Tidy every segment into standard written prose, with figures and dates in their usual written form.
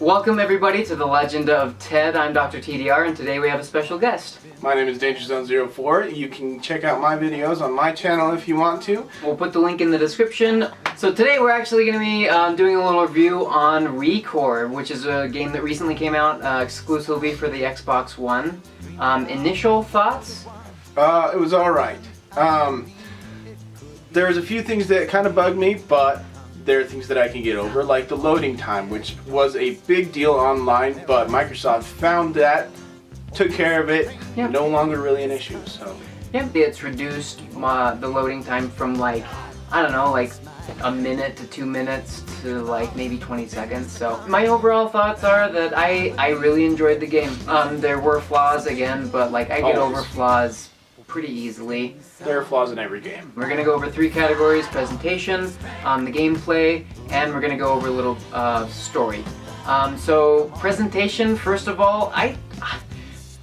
Welcome everybody to the Legend of Ted. I'm Dr. TDR and today we have a special guest. My name is DangerZone04. You can check out my videos on my channel if you want to. We'll put the link in the description. So today we're actually going to be doing a little review on Recore, which is a game that recently came out exclusively for the Xbox One. Initial thoughts? It was alright. There was a few things that kind of bugged me, but there are things that I can get over, like the loading time, which was a big deal online, but Microsoft found that, took care of it, Yep. No longer really an issue, so. Yep, it's reduced the loading time from like, I don't know, like a minute to 2 minutes to like maybe 20 seconds. So my overall thoughts are that I really enjoyed the game. There were flaws again, but like I get over flaws pretty easily. There are flaws in every game. We're going to go over 3 categories: presentation, the gameplay, and we're going to go over a little story. So presentation, first of all, I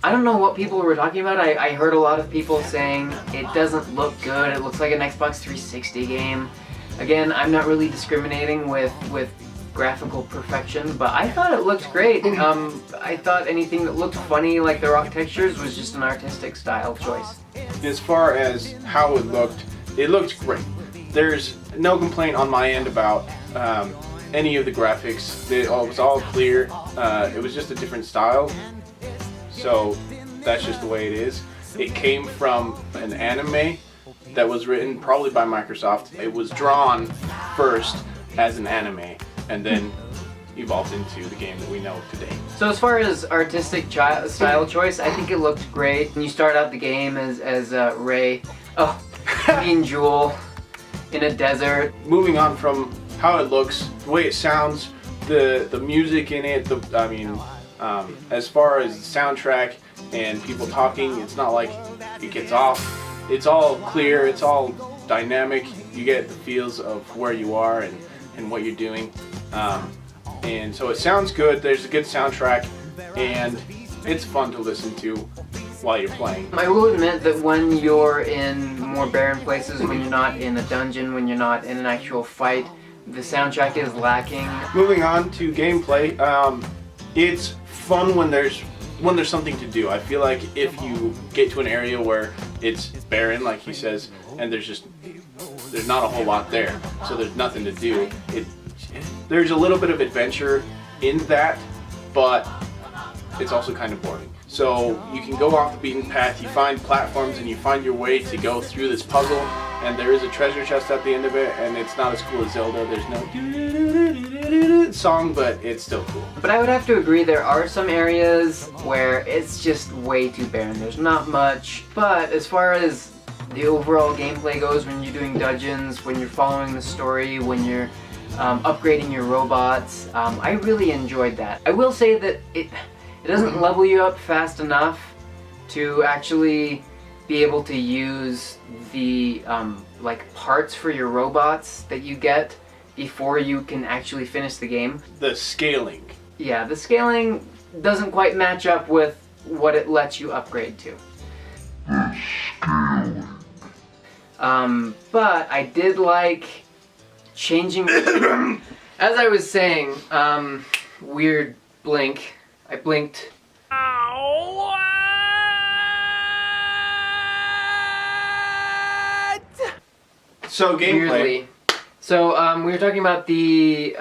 don't know what people were talking about. I heard a lot of people saying it doesn't look good, it looks like an Xbox 360 game. Again, I'm not really discriminating with graphical perfection, but I thought it looked great. I thought anything that looked funny, like the rock textures, was just an artistic style choice. As far as how it looked great. There's no complaint on my end about any of the graphics. It was all clear. It was just a different style, so that's just the way it is. It came from an anime that was written probably by Microsoft. It was drawn first as an anime and then evolved into the game that we know today. So as far as artistic style choice, I think it looked great. When you start out the game as Ray, Jewel, in a desert. Moving on from how it looks, the way it sounds, the music in it, as far as the soundtrack and people talking, it's not like it gets off. It's all clear, it's all dynamic. You get the feels of where you are and what you're doing. And so it sounds good, there's a good soundtrack, and it's fun to listen to while you're playing. I will admit that when you're in more barren places, when you're not in a dungeon, when you're not in an actual fight, the soundtrack is lacking. Moving on to gameplay, it's fun when there's something to do. I feel like if you get to an area where it's barren, like he says, and there's not a whole lot there, so there's nothing to do. There's a little bit of adventure in that, but it's also kind of boring. So you can go off the beaten path, you find platforms, and you find your way to go through this puzzle, and there is a treasure chest at the end of it, and it's not as cool as Zelda. There's no song, but it's still cool. But I would have to agree, there are some areas where it's just way too barren. There's not much, but as far as the overall gameplay goes, when you're doing dungeons, when you're following the story, when you're upgrading your robots, I really enjoyed that. I will say that it doesn't level you up fast enough to actually be able to use the like parts for your robots that you get before you can actually finish the game. The scaling. Yeah, the scaling doesn't quite match up with what it lets you upgrade to. But I did like changing. As I was saying, weird blink. I blinked. So gameplay. Weirdly. So we were talking about the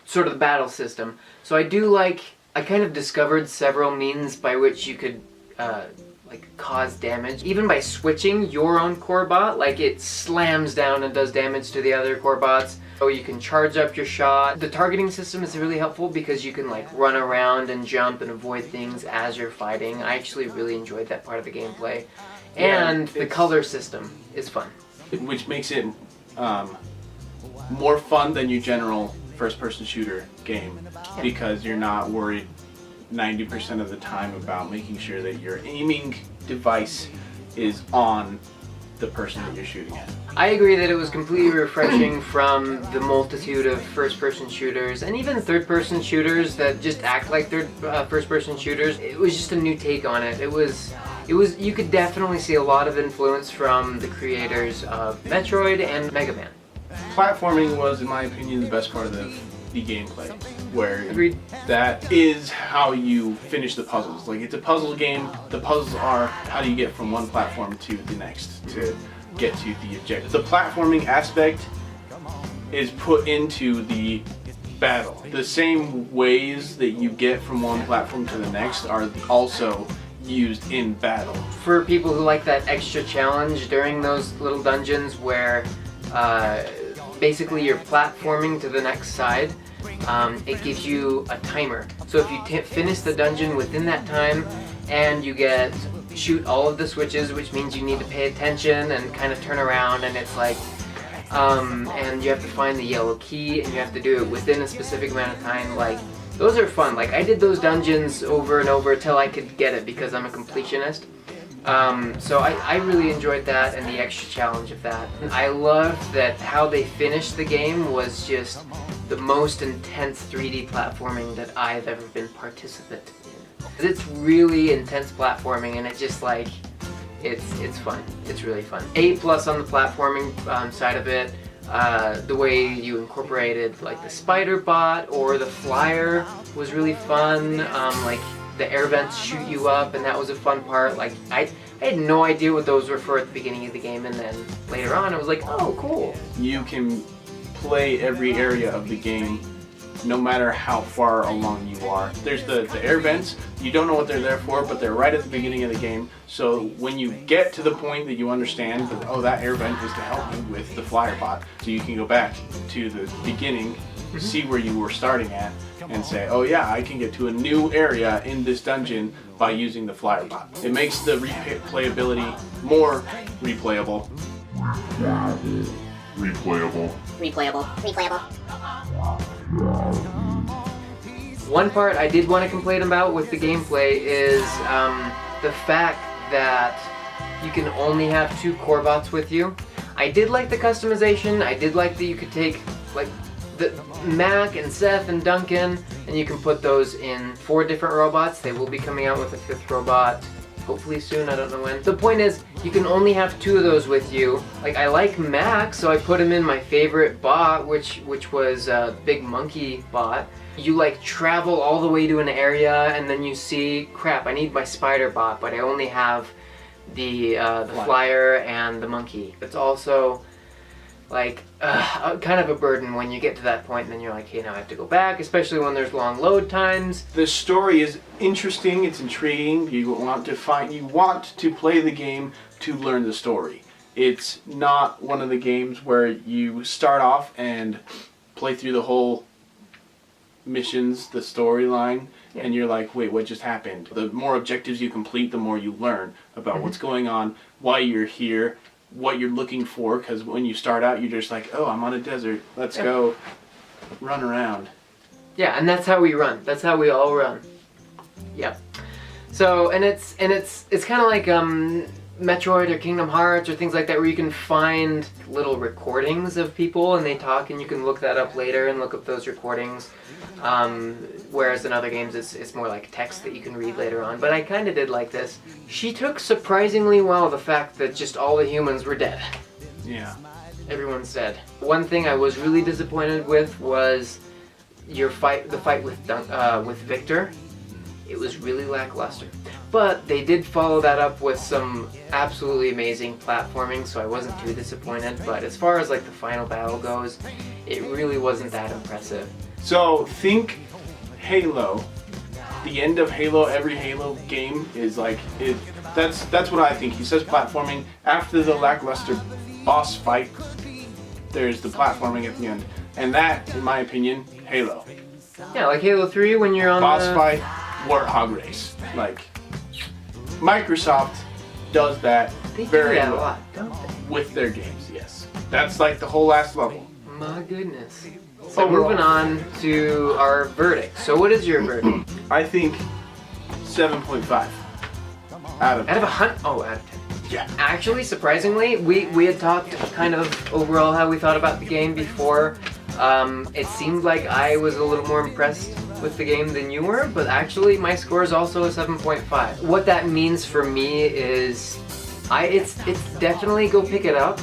sort of the battle system. So I kind of discovered several means by which you could like cause damage, even by switching your own core bot. Like it slams down and does damage to the other core bots. So you can charge up your shot. The targeting system is really helpful because you can like run around and jump and avoid things as you're fighting. I actually really enjoyed that part of the gameplay. And the color system is fun. Which makes it more fun than your general first-person shooter game, because you're not worried 90% of the time about making sure that your aiming device is on the person that you're shooting at. I agree that it was completely refreshing from the multitude of first-person shooters and even third-person shooters that just act like first-person shooters. It was just a new take on it. It was you could definitely see a lot of influence from the creators of Metroid and Mega Man. Platforming was, in my opinion, the best part of the gameplay, where Agreed. that is how you finish the puzzles. Like, it's a puzzle game. The puzzles are how do you get from one platform to the next to get to the objective. The platforming aspect is put into the battle. The same ways that you get from one platform to the next are also used in battle. For people who like that extra challenge during those little dungeons where basically you're platforming to the next side, it gives you a timer. So if you finish the dungeon within that time and you shoot all of the switches, which means you need to pay attention and kind of turn around, and it's like and you have to find the yellow key and you have to do it within a specific amount of time. Like, those are fun. Like, I did those dungeons over and over till I could get it because I'm a completionist. So I really enjoyed that and the extra challenge of that. And I loved that how they finished the game was just the most intense 3D platforming that I've ever been participant in. It's really intense platforming, and it's just like, it's fun. It's really fun. A+ on the platforming side of it. The way you incorporated like the spider bot or the flyer was really fun. Like, the air vents shoot you up, and that was a fun part. Like, I had no idea what those were for at the beginning of the game, and then later on I was like, oh, cool. You can play every area of the game no matter how far along you are. There's the air vents. You don't know what they're there for, but they're right at the beginning of the game. So when you get to the point that you understand that, oh, that air vent is to help you with the flyer bot, so you can go back to the beginning, see where you were starting at, and say, oh yeah, I can get to a new area in this dungeon by using the flyer bot. It makes the replayability more replayable. Replayable. One part I did want to complain about with the gameplay is the fact that you can only have 2 core bots with you. I did like the customization. I did like that you could take like the Mac and Seth and Duncan, and you can put those in 4 different robots. They will be coming out with a 5th robot hopefully soon, I don't know when. The point is, you can only have 2 of those with you. Like, I like Mac, so I put him in my favorite bot, which was Big Monkey bot. You like travel all the way to an area, and then you see, crap, I need my spider bot, but I only have the flyer and the monkey. It's also like kind of a burden when you get to that point, and then you're like, hey, now I have to go back, especially when there's long load times. The story is interesting, it's intriguing. You want to play the game to learn the story. It's not one of the games where you start off and play through the whole missions, the storyline, and you're like, wait, what just happened? The more objectives you complete, the more you learn about what's going on, why you're here, what you're looking for, because when you start out, you're just like, oh, I'm on a desert, let's go run around. Yeah, and that's how we run. That's how we all run. Yep. So, and it's kind of like Metroid or Kingdom Hearts or things like that, where you can find little recordings of people and they talk, and you can look that up later and look up those recordings. Whereas in other games, it's more like text that you can read later on. But I kind of did like this. She took surprisingly well the fact that just all the humans were dead. Yeah. Everyone's dead. One thing I was really disappointed with was the fight with Victor. It was really lackluster. But they did follow that up with some absolutely amazing platforming, so I wasn't too disappointed. But as far as like the final battle goes, it really wasn't that impressive. So think Halo. The end of Halo, every Halo game is like it. That's what I think. He says platforming after the lackluster boss fight. There's the platforming at the end, and that, in my opinion, Halo. Yeah, like Halo 3 when you're on boss fight, Warthog race. Like Microsoft does that They very do that well a lot, don't they? with their games. Yes, that's like the whole last level. My goodness. So moving on to our verdict. So what is your verdict? I think 7.5 out of 10. Out of 100? Oh, out of 10. Yeah. Actually, surprisingly, we had talked kind of overall how we thought about the game before. It seemed like I was a little more impressed with the game than you were, but actually my score is also a 7.5. What that means for me is it's definitely go pick it up.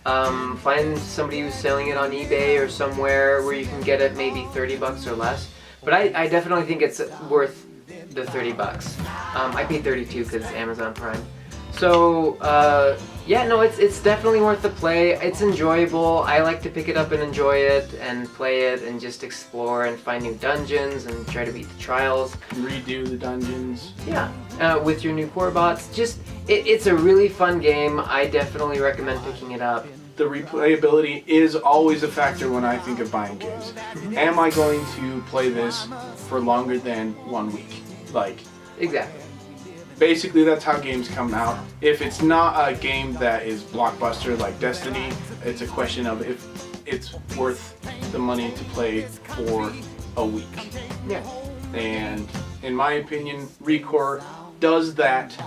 Find somebody who's selling it on eBay or somewhere where you can get it maybe $30 or less. But I definitely think it's worth the $30. I paid $32 because it's Amazon Prime. So yeah, no, it's definitely worth the play. It's enjoyable. I like to pick it up and enjoy it and play it and just explore and find new dungeons and try to beat the trials. Redo the dungeons. Yeah, with your new core bots. Just it's a really fun game. I definitely recommend picking it up. The replayability is always a factor when I think of buying games. Am I going to play this for longer than 1 week? Like, Exactly. basically that's how games come out. If it's not a game that is blockbuster like Destiny, it's a question of if it's worth the money to play for a week. Yeah. And in my opinion, Recore does that.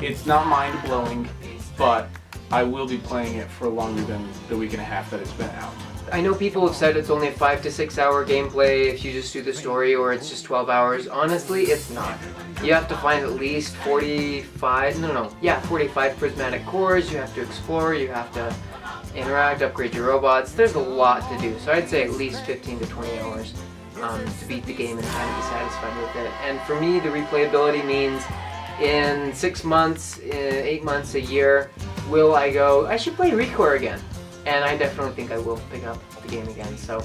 It's not mind-blowing, but I will be playing it for longer than the week and a half that it's been out. I know people have said it's only a 5 to 6 hour gameplay if you just do the story, or it's just 12 hours. Honestly, it's not. You have to find at least 45 prismatic cores. You have to explore, you have to interact, upgrade your robots. There's a lot to do. So I'd say at least 15 to 20 hours to beat the game and kind of be satisfied with it. And for me, the replayability means in 6 months, 8 months, a year, will I go, I should play Recore again. And I definitely think I will pick up the game again. So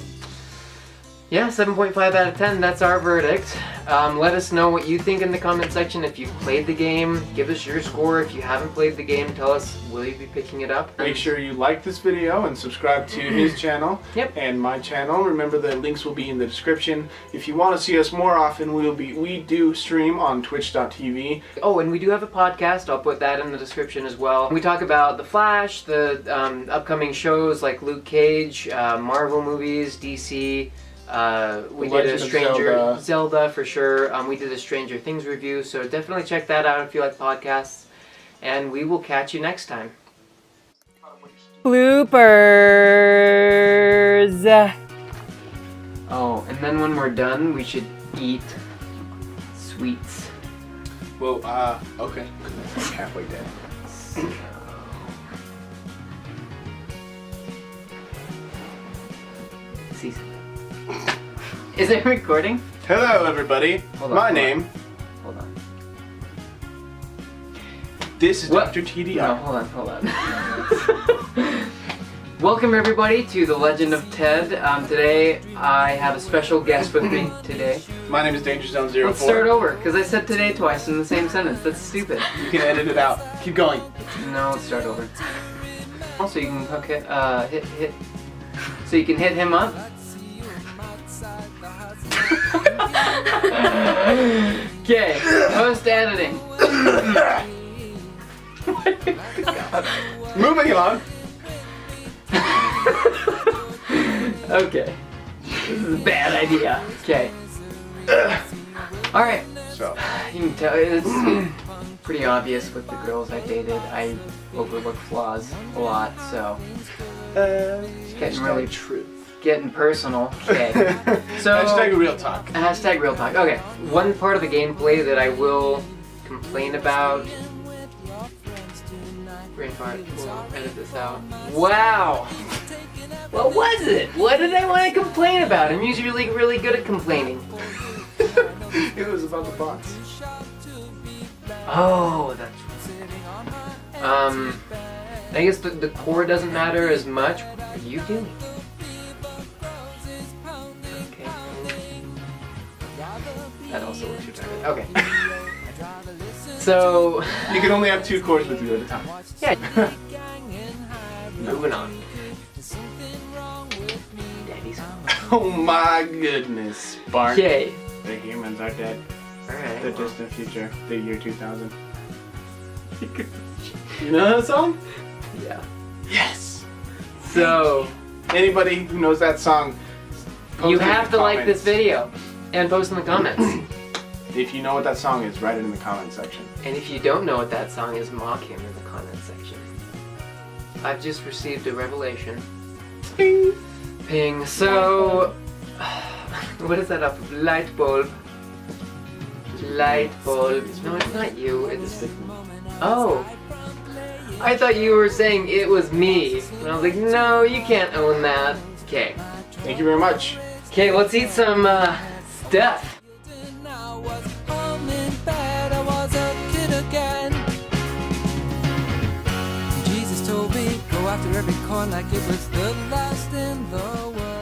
yeah, 7.5 out of 10, that's our verdict. Let us know what you think in the comment section. If you've played the game, give us your score. If you haven't played the game, tell us, will you be picking it up? Make sure you like this video and subscribe to his channel and my channel. Remember, the links will be in the description. If you want to see us more often, we do stream on twitch.tv. Oh, and we do have a podcast. I'll put that in the description as well. We talk about The Flash, the upcoming shows like Luke Cage, Marvel movies, DC. We did a Zelda for sure. We did a Stranger Things review, so definitely check that out if you like podcasts. And we will catch you next time. Bloopers. Oh, and then when we're done, we should eat sweets. Well, okay. I'm halfway dead. Is it recording? Hello, everybody. My name. Hold on. This is What? Dr. T.E.D. No, hold on. Welcome everybody to The Legend of Ted. Today I have a special guest with me today. My name is Danger Zone 04. Let's start over, because I said today twice in the same sentence. That's stupid. You can edit it out. Keep going. No, let's start over. Also, you can hook it, hit. So you can hit him up. Okay, post editing. Moving along. Okay, this is a bad idea. Okay. Alright, So, you can tell it's pretty obvious with the girls I dated. I overlook flaws a lot, so it's getting really getting personal. Okay. So hashtag real talk. Hashtag real talk. Okay. One part of the gameplay that I will complain about. Brain fart. We'll edit this out. Wow. What was it? What did I want to complain about? I'm usually really good at complaining. It was about the box. Oh, that's right. I guess the core doesn't matter as much. What are you doing? Okay. That also looks retarded. Okay. So You can only have 2 cores with you at a time. yeah. Moving on. Daddy's home. Oh my goodness, Bart. Okay. The humans are dead. Alright. The distant future, the year 2000. You know that song? Yeah. Yes. So Anybody who knows that song, post you it in have the to like comments. this video and post in the comments. If you know what that song is, write it in the comment section. And if you don't know what that song is, mock him in the comment section. I've just received a revelation. Ping. Ping. So, what is that up? Light bulb. Light bulb. No, it's not you. It's. Oh. I thought you were saying it was me. And I was like, no, you can't own that. Okay. Thank you very much. Okay, let's eat some stuff. I was home in bed, I was a kid again. Jesus told me, go after every coin like it was the last in the world.